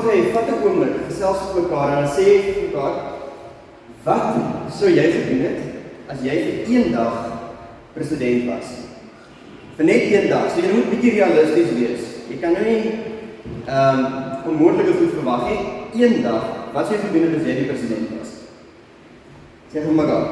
wil jy vat 'n oomblik, gesels met mekaar en dan sê vir mekaar, wat sou jy gedoen het as jy vir een dag president was? Vir net een dag, so jy moet bietjie realisties wees. Jy kan nou nie onmoontlike goed verwag nie. Een dag, wat sou jy gedoen het as jy die president was? Sê vir mekaar.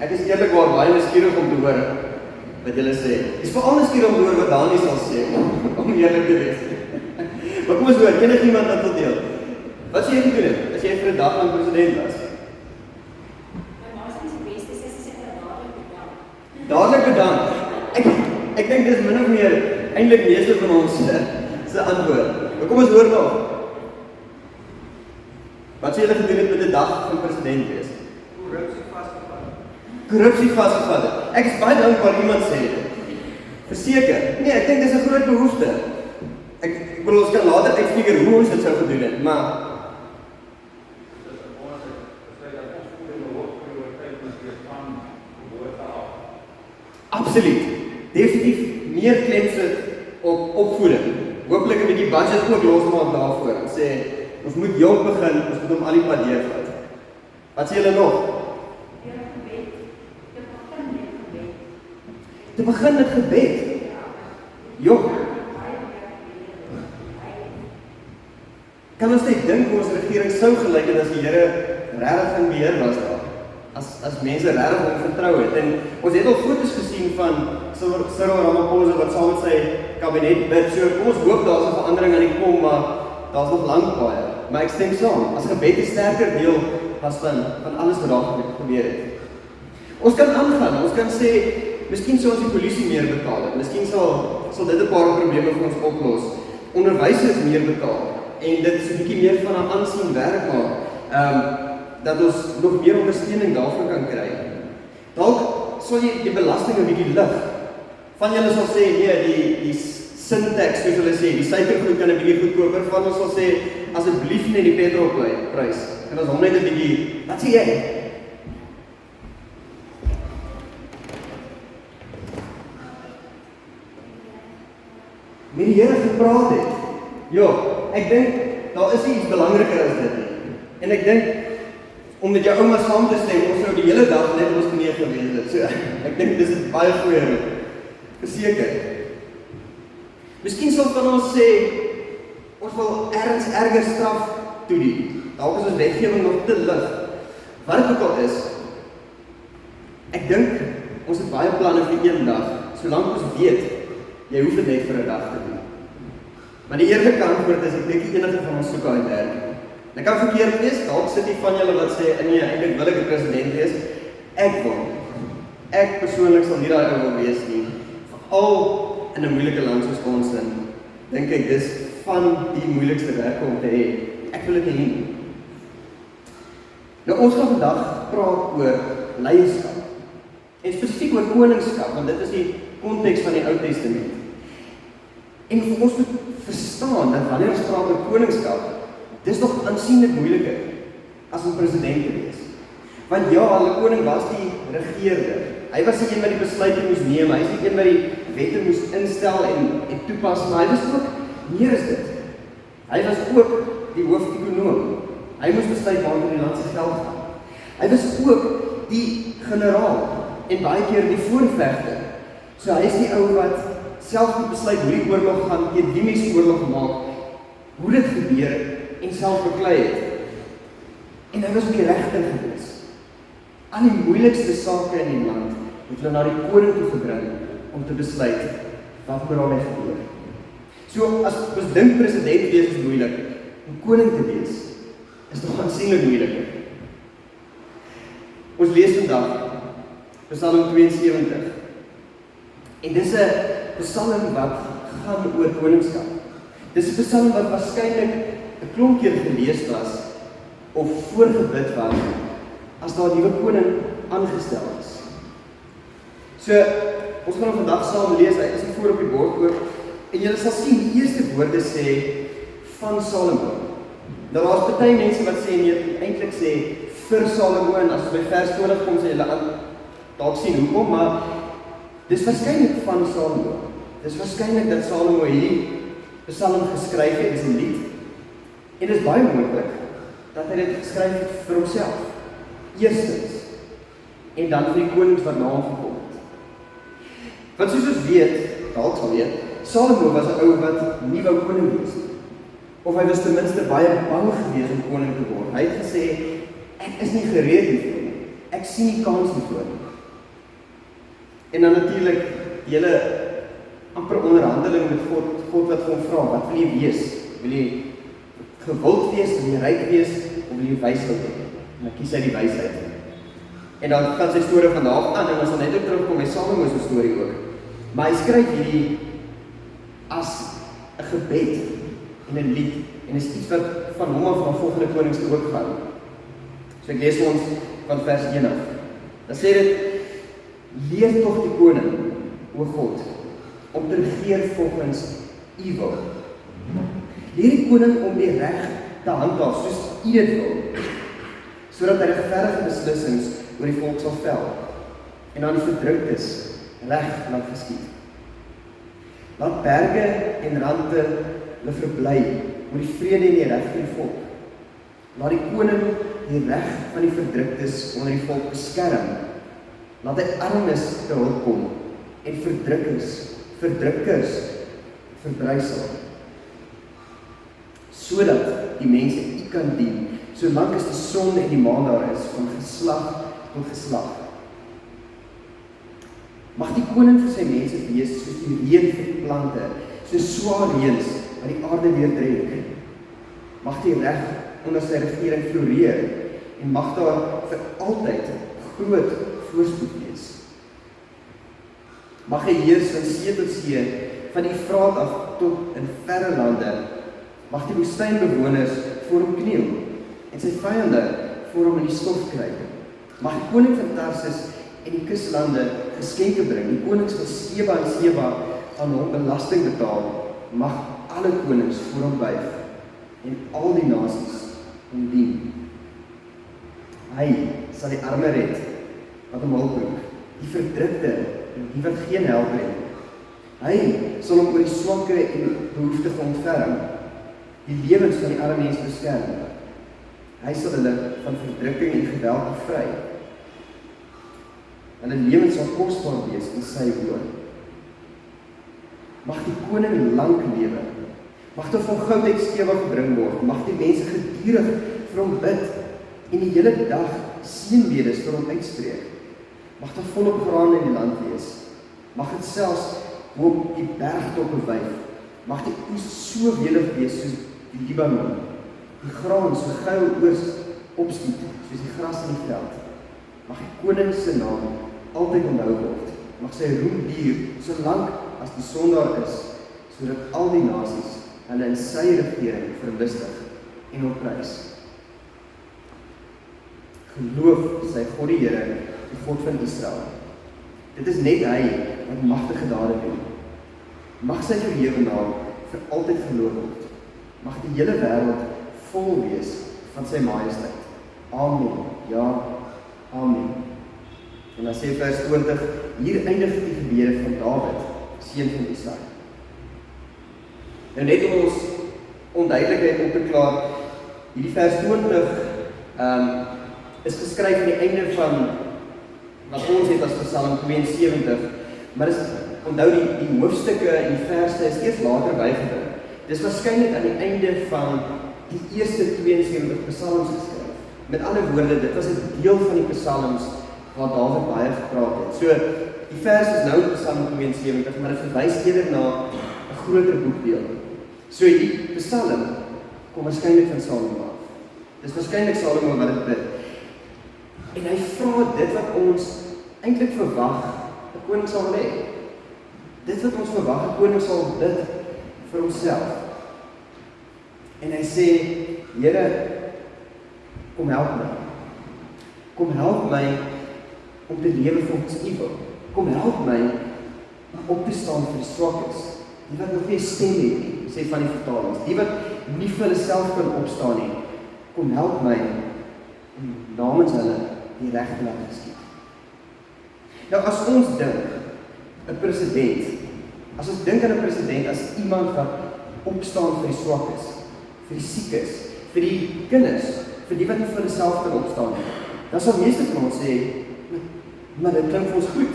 Ek is eerlikwaar baie nuuskierig om te hoor wat julle sê. Ek is veral nuuskierig om te hoor wat Dani sal sê, om eerlik te wees. Maar kom ons hoor, enigiemand wat wil deel. Wat sê jy gedoen het, as jy vir 'n dag lang president was? My ma sê die beste is as ek dadelik bedank. Dadelik bedank. Ek dink dis min of meer eintlik meeste van ons se antwoord. Maar kom ons hoor nog. Wat sê julle gedoen het met 'n dag van president wees? Korrupsie vasgevat het. Ek is baie dankbaar iemand sê dit. Verseker. Nee, ek dink dis 'n groot behoefte. Ek bedoel ons kan later uitfigure hoe ons dit sou gedoen het, maar absoluut. Definitief meer klem sit op opvoeding. Hooplik 'n bietjie budget ook losmaak daarvoor en sê ons moet jong begin, ons moet hom al die pad deurvat. Wat sê julle nog? Te begin met gebed. Jong. Kan ons net dink hoe ons regering sou gelyk het as die Here regtig in beheer was daar? As mense regtig hom vertrou het. En ons het al foto's gesien van Cyril Ramaphosa wat saam met sy kabinet bid. So kom ons hoop daar's 'n verandering aan die kom, maar daar's nog lank baie. Maar ek stem saam. As gebed 'n sterker deel was van alles wat daar gebeur het. Ons kan aangaan. Ons kan sê miskien sou ons die polisie meer betaal het. Miskien sal dit 'n paar probleme vir ons oplos. Onderwysers meer betaal en dit is 'n bietjie meer van 'n aansien werk maak. Dat ons nog meer ondersteuning daarvoor kan kry. Dalk sal jy die belasting 'n bietjie lig. Van julle sal sê nee, die syntax soos hulle sê, die suikergoed kan 'n bietjie goedkoper. Van ons sal sê asseblief net die petrolprys. En ons hom net 'n bietjie. Wat sê jy? Met die Here gepraat het. Ja, ek dink daar is iets belangriker as dit nie. En ek dink om met jou ouma saam te stem, ons nou die hele dag net ons knieë gewees het. So ek dink dis 'n baie goeie roep. Verseker. Miskien sal van ons sê ons wil erger straf toedien. Dalk is ons wetgewing nog te lig. Wat dit ook al is, ek dink ons het baie planne vir een dag, solank ons weet jy hoef dit net vir 'n dag te doen. Maar die eerlike antwoord is ek dink enige van ons soek uit werk. Ek kan verkeerd wees, dalk sit die van julle wat sê nee, eintlik wil ek 'n president wees. Ek wil. Ek persoonlik sal nie daai ou wil wees nie. Veral in 'n moeilike land soos ons in. Dink ek dis van die moeilikste werke om te hê. Ek wil dit hê. Nou ons gaan vandag praat oor leierskap. En spesifiek oor koningskap, want dit is die konteks van die Ou Testament. En vir ons moet verstaan dat wanneer ons praat oor koningskap, dis nog aansienlik moeiliker as om president te wees. Want ja, hulle koning was die regeerder. Hy was die een wat die besluite moes neem, hy is die een wat die wette moes instel en toepas, maar hy was ook meer as dit. Hy was ook die hoof-ekonoom. Hy moes besluit waar die land se geld gaan. Hy was ook die generaal en baie keer die voorvegter. So hy is die ou wat self moet besluit hoe die oorlog gaan, teen wie mens oorlog maak, hoe dit gebeur en self beklei het. En hy was ook die regter gewees. Al die moeilikste sake in die land het hulle na die koning toe gebring om te besluit wat moet daarmee gebeur. So as ons dink president wees is moeilik, om koning te wees is nog aansienlik moeiliker. Ons lees vandag Psalm 72. En dis 'n psalm wat gaan oor koningskap. Dis 'n psalm wat waarskynlik 'n klomp keer gelees was of voorgebid was as daar 'n nuwe koning aangestel is. So, ons gaan hom vandag saam lees, hy is hier voor op die bord ook, en julle sal sien, die eerste woorde sê van Salomo. Nou daar's baie mense wat sê nee, eintlik sê vir Salomo, en as by vers 20 kom, sê julle aan dalk sien hoekom, maar dis waarskynlik van Salomo. Dis waarskynlik dat Salomo hierdie psalm geskryf het, dis 'n lied. En dis baie moontlik dat hy dit geskryf het vir homself. Eerstens, en dan vir die konings wat na hom gekom het. Want soos ons weet, dalk sal weet, Salomo was 'n ou wat nie wou koning wees nie. Of hy was ten minste baie bang gewees om koning te word. Hy het gesê, ek is nie gereed hiervoor nie. Ek sien nie kans hiervoor nie. En dan natuurlik die hele amper onderhandeling met God wat vir hom vra, wat wil jy wees? Wil jy gewild wees, wil jy ryk wees, of wil jy wysheid hê? En dan kies hy die wysheid. En dan gaan sy storie vandag aan, en ons sal net ook terugkom by Salomo se storie ook. Maar hy skryf hierdie as 'n gebed en 'n lied, en is iets wat van hom af na volgende konings toe ook gaan. So ek lees ons van vers 1 af. Dan sê dit, leer tog die koning, o God, om te regeer volgens u wil. Leer die koning om die reg te handhaaf, soos u dit wil, sodat hy regverdige beslissings oor die volk sal vel, en aan die verdruktes reg laat geskied. Laat berge en rande hulle verbly oor die vrede en die reg van die volk. Laat die koning die reg van die verdruktes onder die volk beskerm. Laat hy armes te hulp kom en verdrukkers verdrysel. Sodat die mense u kan dien, solank as die son en die maan daar is, van geslag tot geslag. Mag die koning vir sy mense wees soos die reën vir die plante, soos swaar reëns wat die aarde deurdrink. Mag die reg onder sy regering floreer en mag daar vir altyd groot voorspoed wees. Mag hy heers van see tot see, van die Efraat af tot in verre lande. Mag die woestynbewoners voor hom kniel en sy vyande voor hom in die stof kruip. Mag die koning van Tarsis en die kuslande geskenke bring, die konings van Seba en Seba aan hom belasting betaal. Mag alle konings voor hom buig en al die nasies hom dien. Hy sal die arme red wat hom hulp roep, die verdrukte en die wat geen help het. Hy sal hom oor die swakke en behoeftige ontferm, die lewens van die arme mense beskerm. Hy sal hulle van verdrukking en geweld bevry. Hulle lewens sal kosbaar wees in sy oë. Mag die koning lank lewe. Mag daar van goud uit stewig gebring word. Mag die mense gedurig vir hom bid en die hele dag seënbedes vir hom uitspreek. Mag daar volop graan in die land wees. Mag dit selfs op die bergtoppe wyf. Mag die oes so welig wees soos die Libanon. Die graan so gou oors opskiet soos die gras in die veld. Mag die koning se naam altyd onthou word. Mag sy roem duur solank as die son daar is, sodat al die nasies hulle in sy regering verlustig en opprys. Geloof sy God die Here, die God van Israel. Dit is net hy wat magtige dade doen. Mag sy verhewe naam vir altyd geloof word. Mag die hele wêreld vol wees van sy majesteit. Amen. Ja, amen. En dan sê vers 20, hier eindig die gebede van Dawid, seun van Isaai. Nou net om ons onduidelikheid op te klaar, hierdie vers 20 is geskryf aan die einde van wat ons het as Psalm 72, maar is, onthou die hoofstukke en die verse is eers later bygebring. Dis waarskynlik aan die einde van die eerste 72 psalms geskryf. Met ander woorde, dit was 'n deel van die psalms waar Dawid baie gepraat het. So, die vers is nou Psalm 72, maar dit verwys eerder na 'n groter boekdeel. So, die psalm kom waarskynlik van Salomo af. Dis waarskynlik Salomo wat dit bid. En hy vra dit wat ons eintlik verwag 'n koning sal hê. Dit wat ons verwag 'n koning sal bid vir homself. En hy sê, Here, kom help my. Kom help my om te lewe volgens U wil. Kom help my om op te staan vir die swakkes. Die wat nog nie 'n stem het nie, sê van die vertalings. Die wat nie vir hulle self kan opstaan nie. Kom help my om namens hulle die reg te laat geskied. Nou as ons dink 'n president, as ons dink aan 'n president as iemand wat opstaan vir die swakkes, vir die siekes, vir die kinders, vir die wat nie vir hulle self kan opstaan nie, dan sal meeste van ons sê, maar dit klink vir ons goed.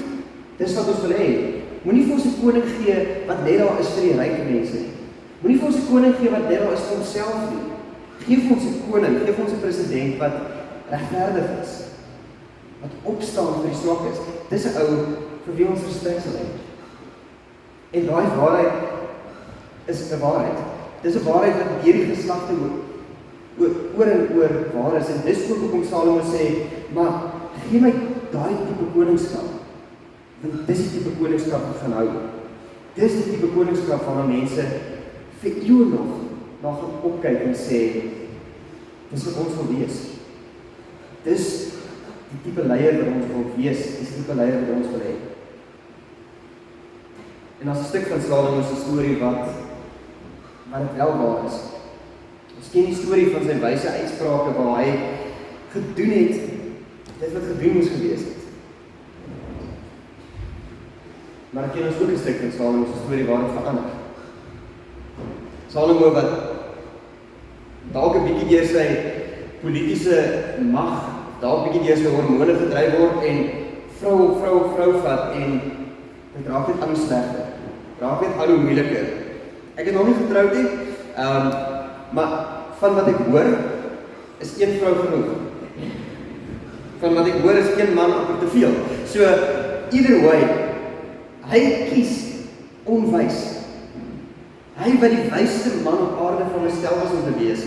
Dis wat ons wil hê. Moenie vir ons 'n koning gee wat net daar is vir die ryk mense nie. Moenie vir ons 'n koning gee wat net daar is vir homself nie. Geef vir ons 'n koning, geef vir ons 'n president wat regverdig is, wat opstaan vir die swakkes. Dis 'n ou vir wie ons respek sal hê. En daai waarheid is 'n waarheid. Dis 'n waarheid wat deur die geslagte oor en oor waar is. En dis ook hoekom Salomo sê, maar gee my daai tipe koningskap. Want dis die tipe koningskap wat gaan hou. Dis die tipe koningskap waarna mense vir eeue nog na gaan opkyk en sê, dis wat ons wil wees. Dis die tipe leier wat ons wil wees, dis die tipe leier wat ons wil hê. En as 'n stuk van Salomo se storie wat dit wel waar is. Ons ken die storie van sy wyse uitsprake waar hy gedoen het dit wat gedoen moes gewees het. Maar ek ken ons ook 'n stuk van Salomo se storie waar dit verander. Salomo wat dalk 'n bietjie deur sy politiese mag, dalk bietjie deur sy hormone gedryf word en vrou op vrou vat en dit raak net al hoe slegter. Raak net al hoe moeiliker. Ek het nog nie getroud nie, maar van wat ek hoor, is een vrou genoeg. Van wat ek hoor is een man amper te veel. So, either way, hy kies onwys. Hy wat die wysste man op aarde veronderstel was om te wees,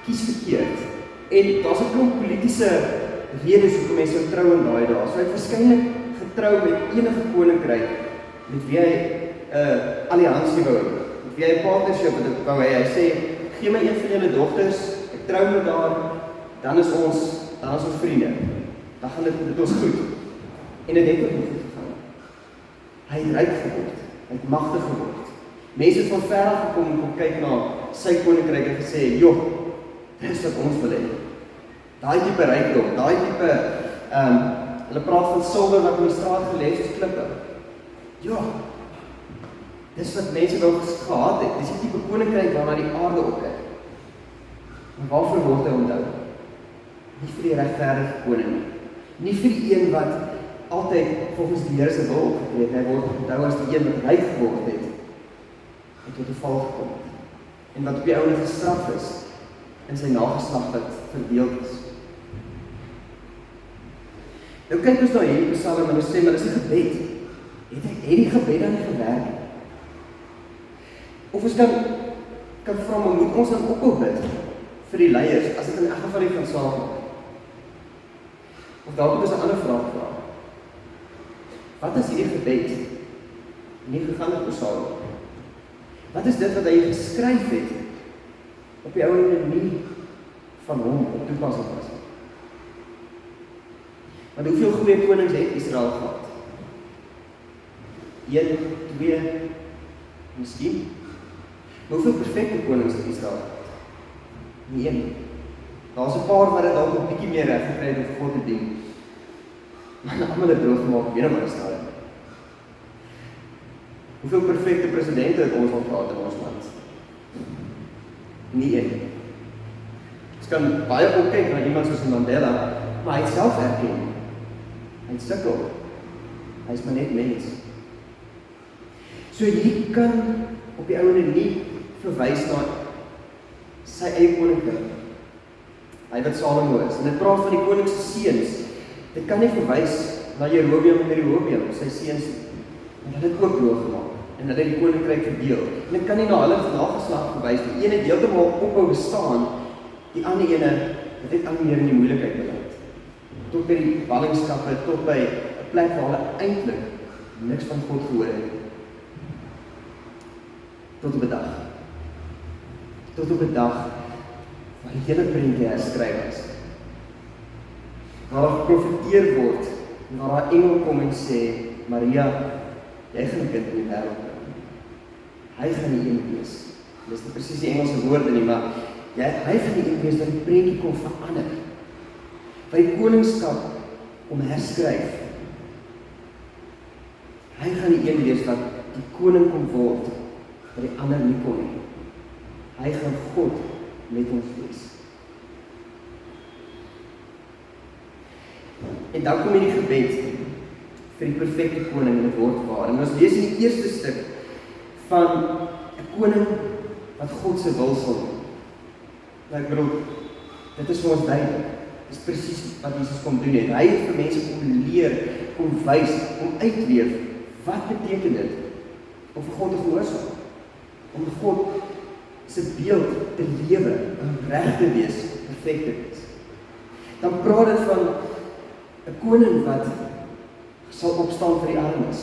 kies verkeerd. En daar's 'n klomp politiese redes hoekom mense sou trou in daai dae. So hy het waarskynlik getrou met enige koninkryk met wie hy 'n alliansie wou hê. Met wie hy 'n partnership wou hê. Hy sê, gee my een van julle dogters, ek trou met haar, dan is ons vriende. Dan gaan dit ons goed. En dit het ook nie goed gegaan. Hy het ryk geword, hy het magtig geword. Mense het van ver af gekom en kom kyk na sy koninkryk en gesê, joh, dis wat ons wil hê. Daai tipe rykdom, daai tipe, hulle praat van silwer wat in die straat gelê is soos klippe. Ja, dis wat mense wou gehad het. Dis die tipe koninkryk waarna die aarde opkyk. Maar waarvoor word hy onthou? Nie vir die regverdige koning nie. Nie vir die een wat altyd volgens die Here se wil opgetree het. Hy word onthou as die een wat ryk geword het en tot 'n val gekom het. En wat op die ouene gestraf is in sy nageslag wat verdeel is. Nou kyk ons na hierdie Psalm en ons sê, maar dis 'n gebed. Het die gebed dan nie gewerk nie? Of ons kan vra, maar moet ons dan ophou bid vir die leiers, as dit in elk geval nie kan saamkom? Of dalk is 'n ander vraag vra. Wat is hierdie gebed nie gegaan het oor Salomo? Wat is dit wat hy geskryf het op die ouene nie van hom op toepassing was? Want hoeveel goeie konings het Israel gehad? 1, 2, miskien? Hoeveel perfekte konings het Israel gehad? Nie een. Daar's 'n paar wat dit dalk 'n bietjie meer reg gekry het om vir God te dien. Maar almal het droog gemaak weer maar staan. Hoeveel perfekte presidente het ons al gehad in ons land? Nie een. Ons kan baie opkyk na iemand soos Mandela, maar hy het self erken. Hy het sukkel. Hy is maar net mens. So jy kan op die ouene nie verwys na sy eie koninkryk. hy wat Salomo is. En dit praat van die koning se seuns. Dit kan nie verwys na Jerobeam en Rehoboam, sy seuns, en hulle het ook droog gemaak, en hulle het die koninkryk verdeel. En dit kan nie na hulle nageslag verwys, die een het heeltemal ophou bestaan, die ander ene, het net al meer in die moeilikheid beland. Tot by die ballingskappe, tot by 'n plek waar hulle eintlik niks van God gehoor het. Tot op 'n dag. Tot op 'n dag waar die hele prentjie herskryf is. Waar daar geprofeteer word, en waar daar engel kom en sê, Maria, jy gaan 'n kind in die wêreld bring. Hy gaan die een wees. Dis nie presies die Engelse woorde nie, maar hy gaan die een wees wat die prentjie kom verander. Wat die koningskap kom herskryf. Hy gaan die een wees wat die koning kom word, wat die ander nie kon nie. Hy gaan God met ons wees. En dan kom hierdie gebed vir die perfekte koning en dit word waar. En ons lees in die eerste stuk van 'n koning wat God se wil sal doen. Nou ek bedoel, dit is vir ons duidelik. Dit is presies wat Jesus kom doen het. Hy het vir mense kom leer, kom wys, kom uitleef. Wat beteken dit om vir God te gehoorsaam? Om God se beeld te lewe, om reg te wees, perfek te wees. Dan praat dit van 'n koning wat sal opstaan vir die armes.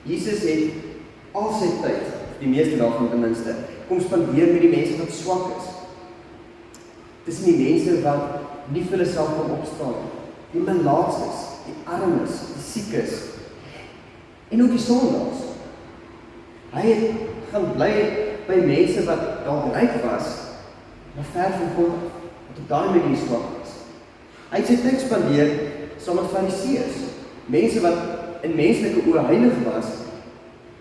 Jesus het al sy tyd, die meeste daarvan ten minste, kom spandeer met die mense wat swak is. Dis die mense wat nie vir hulle self kan opstaan, die melaatses, die armes, die siekes, en ook die sondaars. Hy het gaan bly by mense wat dalk ryk was, maar ver van God af, wat op daai manier swak was. Hy het sy tyd spandeer saam met Fariseërs, mense wat in menslike oë heilig was,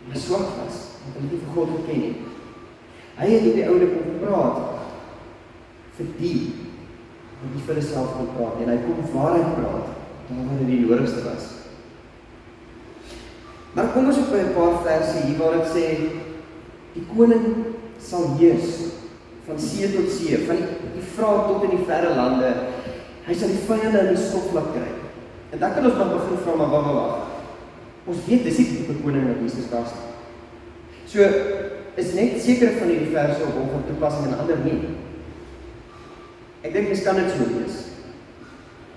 maar swak was, want hulle het nie vir God geken nie. Hy het op die oude kom praat vir die, wat nie vir hulle self kon praat, en hy kom waarheid praat, daar waar hy die nodigste was. Maar kom ons op by 'n paar verse hier waar dit sê, die koning sal heers van see tot see, van die Efraat tot in die verre lande. Hy sal die vyande in die stofvlak kry. En dan kan ons maar begin vra, maar wag. Ons weet dis nie die tipe koning wat Jesus was nie. So is net sekere van hierdie verse op hom van toepassing en ander nie. Ek dink mens kan dit so lees.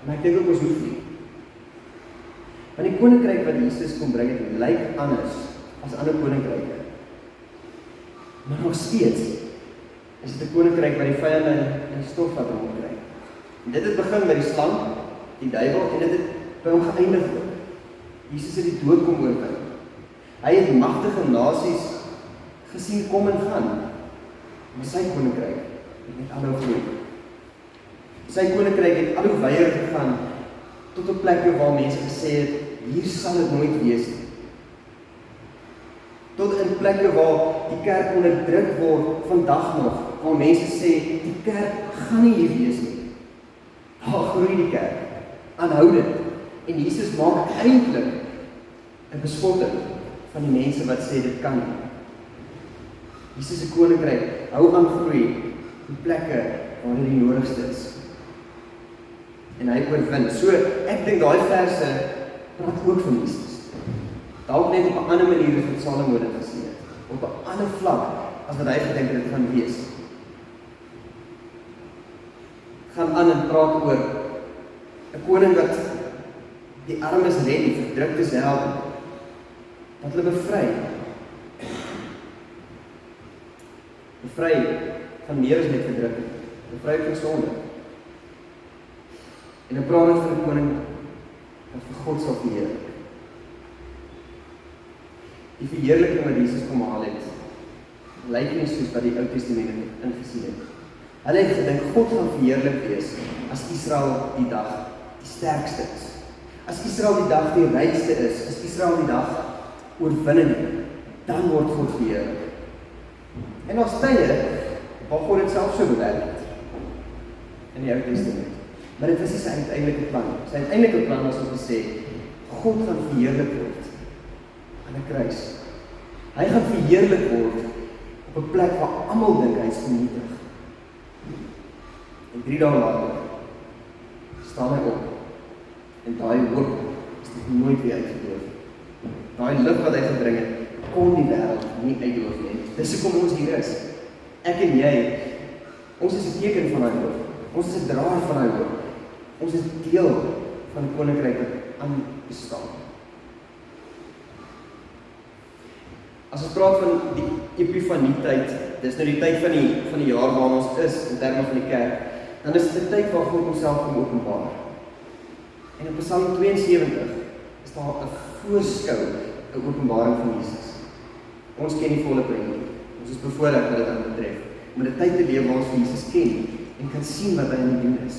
Maar ek dink ook ons hoef nie. Want die koninkryk wat Jesus kom bring het, lyk anders as ander koninkryke. Maar nog steeds is dit 'n koninkryk wat die vyande in stof wat rondkry. En dit het begin by die slang, die duiwel, en dit het by hom geëindig ook. Jesus het die dood kom oorwin. Hy het magtige nasies gesien kom en gaan, maar sy koninkryk het net aanhou groei. Sy koninkryk het al hoe wyer gegaan, tot op plekke waar mense gesê het, hier sal dit nooit wees nie. Tot in plekke waar die kerk onderdruk word, vandag nog, waar mense sê, die kerk gaan nie hier wees nie. Daar groei die kerk, aanhoudend, en Jesus maak eintlik 'n bespotting van die mense wat sê dit kan nie. Jesus se koninkryk hou aan groei in plekke waar dit die nodigste is. En hy oorwin. So ek dink daai verse praat ook van Jesus. Dalk net op 'n ander manier as wat Salomo dit gesien het, op 'n ander vlak as wat hy gedink het dit gaan wees. Gaan aan en praat oor 'n koning wat die armes red, die verdruktes help, wat hulle bevry. Bevry van meer as net verdrukking, bevry van sonde. En dan praat het van 'n koning wat vir God sal verheerlik. Die verheerliking wat Jesus kom haal het, lyk nie soos wat die Ou Testament ingesien het. Hulle het gedink God gaan verheerlik wees as Israel die dag die sterkste is. As Israel die dag die rykste is, as Israel die dag oorwinning het, dan word God verheerlik. En daar's tye waar God dit self so bewerk het in die Ou Testament. Maar dit was nie sy uiteindelike plan. Sy uiteindelike plan was om te sê, God gaan verheerlik word aan 'n kruis. Hy gaan verheerlik word op 'n plek waar almal dink hy is vernietig. En 3 dae later staan hy op. En daai hoop is nog nooit weer uitgedoof. Daai lig wat hy gebring het, kon die wêreld nie uitdoof nie. Dis hoekom ons hier is. Ek en jy, ons is 'n teken van daai hoop. Ons is 'n draer van daai hoop. Ons is deel van 'n koninkryk wat aan bestaan. As ons praat van die Epifanietyd, dis nou die tyd van die jaar waarin ons is in terme van die kerk, dan is dit 'n tyd waar God homself kom openbaar. En in Psalm 72 is daar 'n voorskou, 'n openbaring van Jesus. Ons ken die volle prentjie. Ons is bevoorreg wat dit aan betref, om 'n tyd te leef waar ons vir Jesus ken en kan sien wat hy aan die doen is.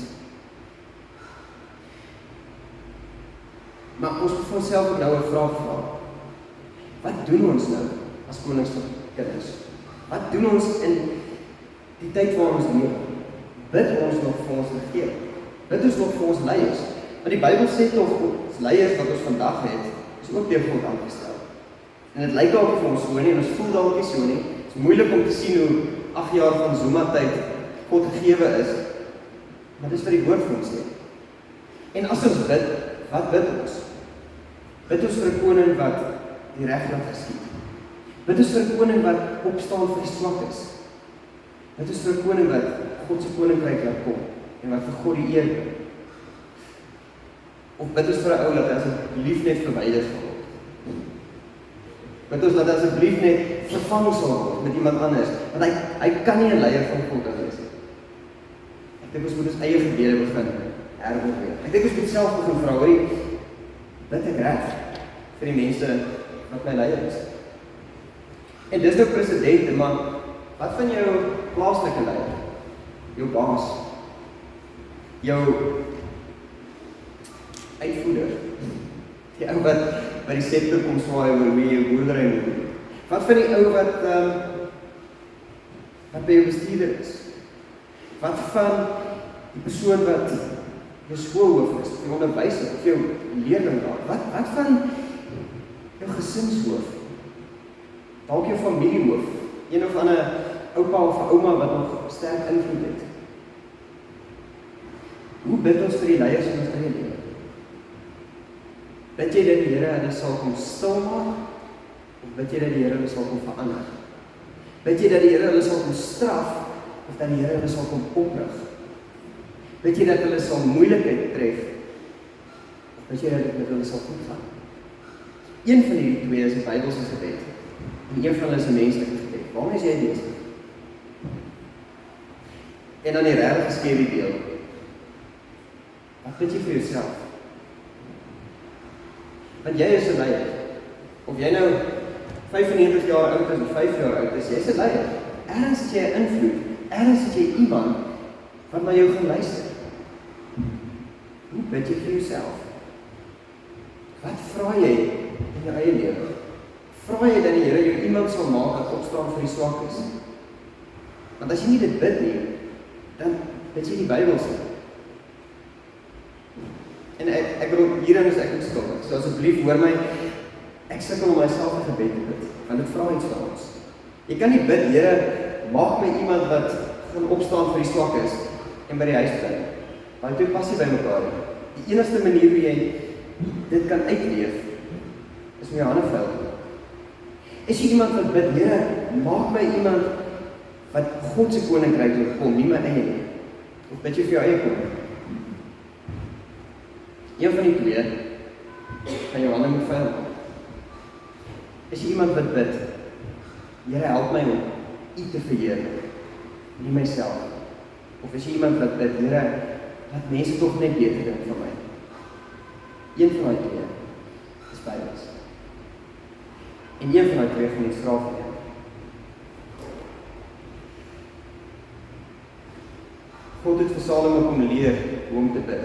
Maar ons moet vir onsself ook nou 'n vraag vra. Wat doen ons nou as konings van kinders? Wat doen ons in die tyd waar ons leef? Bid ons nog vir ons regering? Bid ons nog vir ons leiers? Want die Bybel sê tog, ons leiers wat ons vandag het, is ook deur God aangestel. En dit lyk dalk vir ons so nie, en ons voel dalk nie so nie. Het is moeilik om te sien hoe 8 jaar van Zuma-tyd God gegewe is, maar dis wat die woord vir ons sê. En as ons bid, wat bid ons? Bid ons vir 'n koning wat die reg laat geskied. Bid ons vir 'n koning wat opstaan vir die swakes. Bid ons vir 'n koning wat God se koninkryk laat kom en wat vir God die eer bring. Of bid ons vir 'n ou dat hy asseblief net verwyder sal word. Bid ons dat hy asseblief net vervang sal word met iemand anders, want hy kan nie 'n leier van God wees nie. Ek dink ons moet ons eie gebede begin heroorweeg. Ek dink ons moet self begin vra, hoorie, bid ek reg vir die mense wat my leier is? En dis nou presidente, maar wat van jou plaaslike leier? Jou baas? Jou uitvoerder? Die ou wat by die scepter kom swaai oor wie jou boerdery moet doen? Wat van die ou wat by jou bestuurder is? Wat van die persoon wat jou skoolhoof is, of jou onderwyser, of jou leerlingraad? Wat van jou gesinshoof? Dalk jou familiehoof, een of ander oupa of 'n ouma wat nog sterk invloed het. Hoe bid ons vir die leiers in ons eie lewe? Bid jy dat die Here hulle sal kom stil maak, of bid jy dat die Here hulle sal kom verander? Bid jy dat die Here hulle sal kom straf, of dat die Here hulle sal kom oprig? Bid jy dat hulle sal moeilikheid tref, of bid jy dat dit met hulle sal goed gaan? Een van hierdie twee is 'n Bybelse gebed, en een van hulle is 'n menslike gebed. Waarmee is jy besig? En dan die regte skewe deel. Wat bid jy vir jouself? Want jy is 'n leier. Of jy nou 95 jaar oud is of 5 jaar oud is, jy's 'n leier. Ergens het jy 'n invloed. Ergens het jy iemand wat na jou gaan luister. Hoe bid jy vir jouself? Wat vra jy in jou eie lewe? Vra jy dat die Here jou iemand sal maak wat opstaan vir die swakes? Want as jy nie dit bid nie, dan bid jy die Bybel sê. En ek bedoel, hierin is ek ook skuldig. So asseblief hoor my, ek sukkel om myself 'n gebed te bid, want dit vra iets van ons. Jy kan nie bid, Here, maak my iemand wat gaan opstaan vir die swakes en by die huis bly. Daai twee pas nie by mekaar nie. Die enigste manier hoe jy dit kan uitleef, is om jou hande vuil te maak. Is jy iemand wat bid, Here, maak my iemand wat God se koninkryk wil kom, nie my eie nie. Of bid jy vir jou eie koninkryk? Een van die twee gaan jou hande moet vuil maak. Is jy iemand wat bid, Here, help my om U te verheerlik, nie myself. Of is jy iemand wat bid, Here, laat mense tog net beter dink van my. Een van die twee is Bybels. En een van die twee gaan die vra vir jou. God het vir Salomo kom leer hoe om te bid.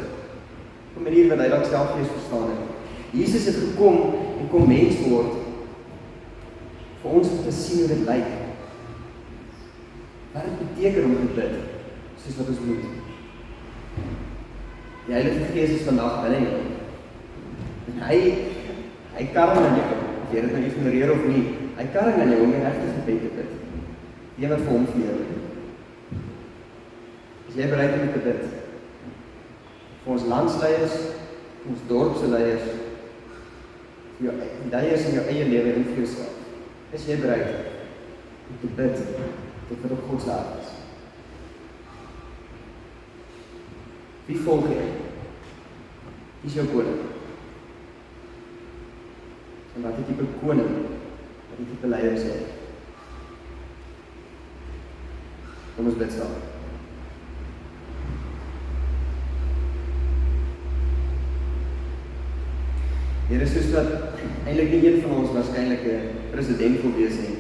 Op 'n manier wat hy dalk self nie verstaan het. Jesus het gekom en kom mens word vir ons om te sien hoe dit lyk. Wat dit beteken om te bid, soos wat ons moet. Die Heilige Gees is vandag binne jou. En hy karring aan jou, of jy dit nou ignoreer of nie, hy karring aan jou om die regte gebed te bid. Die wat vir hom verheerlik. Is Is jy bereid om te bid? Vir ons landsleiers, vir ons dorpse leiers, vir jou leiers in jou eie lewe en vir jouself. Is jy bereid om te bid tot wat op God se hart is? Wie volg jy? Wie is jou koning? En wat die tipe koning, wat die tipe leiers het? Kom ons bid saam. Here, soos dat eintlik nie een van ons waarskynlik 'n president wil wees nie.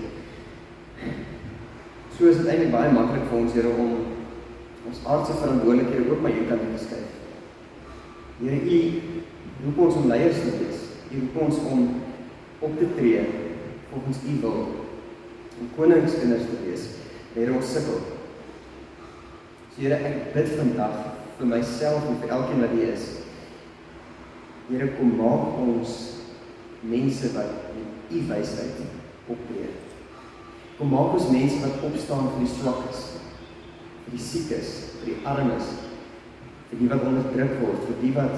So is dit eintlik baie maklik vir ons, Here, om ons aardse verantwoordelikhede ook maar een kant te skuif. Here, U roep ons om leiers te wees. U roep ons om op te tree volgens U wil, om koningskinders te wees. Here, ons sukkel. So Here, ek bid vandag vir myself en vir elkeen wat hier is. Here, kom maak ons mense wat met U wysheid optree. Kom maak ons mense wat opstaan vir die swakkes, vir die siekes, vir die armes, vir die wat onderdruk word, vir die wat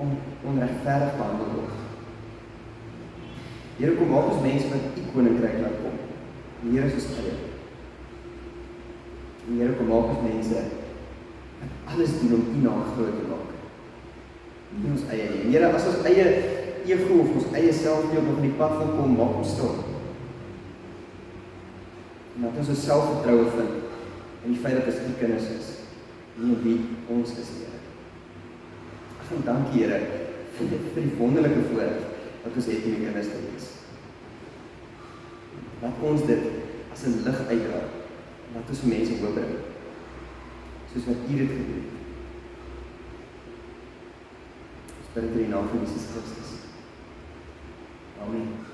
onregverdig behandel word. Here, kom maak ons mense wat U koninkryk laat kom. En Here, is ons eie. En Here, kom maak ons mense wat alles doen om U naam groot te maak. Nie ons eie nie. En Here, as ons eie ego of ons eie selfbeeld nog in die pad van kom, maak ons stil. En dat ons ons selfvertroue vind in die feit dat ons U kinders is, nie wie ons is, Here. Ag, en dankie, Here, vir die wonderlike voorreg wat ons het om U kinders te wees. Laat ons dit as 'n lig uitdra, laat ons vir mense hoop bring, soos wat U dit gedoen het. Ons bid dit in die naam van Jesus Christus. Amen.